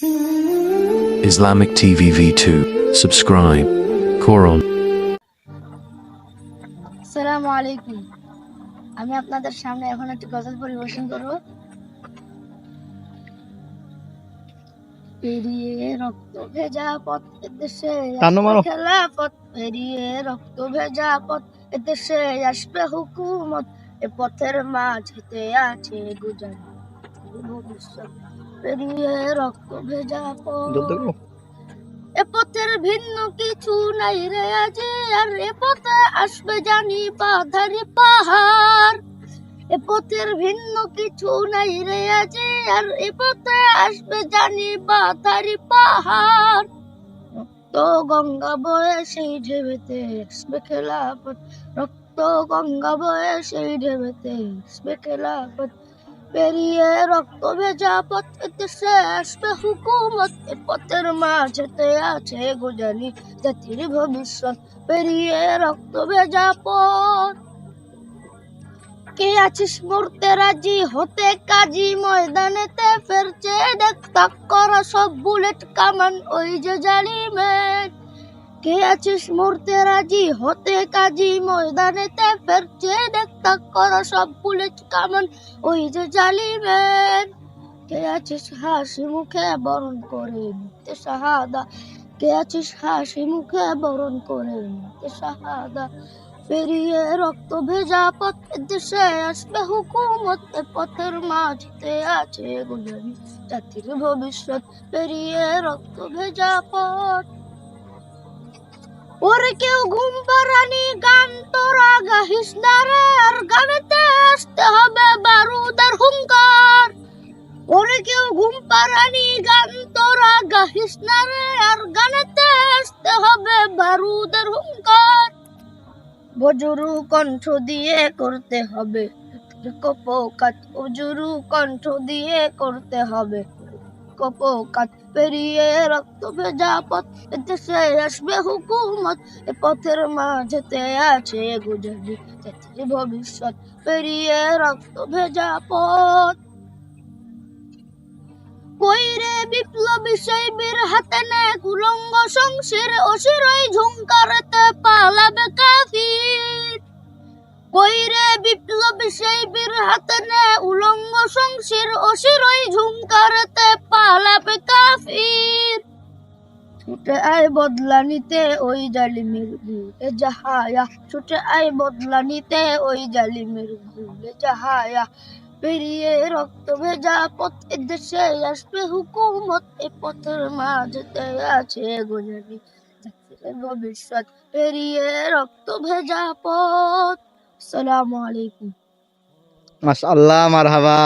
Islamic TV V2. Subscribe. Quran. আসসালামু আলাইকুম। আমি আপনাদের সামনে এখন একটি গজল পরিবেশন করব। পেরিয়ে রক্ত ভেজা পথ এদেশে আসবে খেলাফত, পেরিয়ে রক্ত ভেজা পথ এদেশে আসবে হুকুমত, এ পথের মাঝেতে আছে গুজার ভবিষ্যৎ। পেরিয়ে রক্ত ভেজা পথ, এ পথের ভিন্ন কিছু নাই রে আজি, আর এ পথে আসবে জানি বাধারি পাহাড়। এ পথের ভিন্ন কিছু নাই রে আজি, আর এ পথে আসবে জানি বাধারি পাহাড়। রক্ত গঙ্গা বয়ে সেই ঢেবেতে আসবে খেলাফত, রক্ত গঙ্গা বয়ে সেই ঢেবেতে আসবে খেলাফত। পেরিয়ে রক্ত ভেজা পথ এদেশে আসবে হুকুমত, এ পথের মাঝেতে আছে গুজারি জাতির ভবিষ্যৎ। পেরিয়ে রক্ত ভেজা পথ, কে আছিস মরতে রাজি হতে কাজী ময়দানেতে ফেরছে দেখ তাক করা সব বুলেট কামান ওই যে জালিমের। কে আছিস মরতে রাজি হতে কাজী ময়দানেতে ফেরছে দেখ তাক করা সব বুলেট কামান ওই যে জালিমের। কে আছিস হাসি মুখে বরণ করে নিতে শাহাদা, কে আছিস হাসি মুখে বরণ করে নিতে শাহাদা। পেরিয়ে রক্ত ভেজা পথ এদেশে আসবে হুকুমত, এ পথের মাঝে আছে গুজারি জাতির ভবিষ্যৎ। পেরিয়ে রক্ত ভেজা পথ, ওরে কেউ ঘুম পাড়ানি গান তোরা গাহিস না রে, আর গানেতে আসতে হবে বারুদের হুঙ্কার। ওরে কেউ ঘুম পাড়ানি গান তোরা গাহিস না রে, আর গানেতে আসতে হবে বারুদের হুঙ্কার। বজরু কণ্ঠ দিয়ে করতে হবে কপোকাত, বজরু কণ্ঠ দিয়ে করতে হবে কপোকাত। পেরিয়ে রক্ত ভেজা পথ এদেশে আসবে হুকুমত, এ পথের মাঝেতে আছে গুজারি জাতির ভবিষ্যৎ। পেরিয়ে রক্ত ভেজা পথ, কইরে বিপ্লবী সেই বীর হাতে নে কুলঙ্গ সংসির অসিরই ঝুঙ্কারেতে পালাবে কাফির। কইরে বিপ্লবী সেই বীর হাতে নে উলঙ্গ সংসির অসিরই ঝুঙ্কারেতে পালাবে কাফির। ছুটে আয় বদলা নিতে ওই জালিমের ভুলে জাহায়া, ছুটে আয় বদলা নিতে ওই জালিমের ভুলে জাহায়া। পেরিয়ে রক্ত ভেজা পথ এদেশে আসবে হুকুমত, এ পথের মাঝেতে আছে গুজারি জাতির ভবিষ্যৎ। পেরিয়ে রক্ত ভেজা পথ। আসসালামু আলাইকুম। মাশাআল্লাহ, মারহাবা।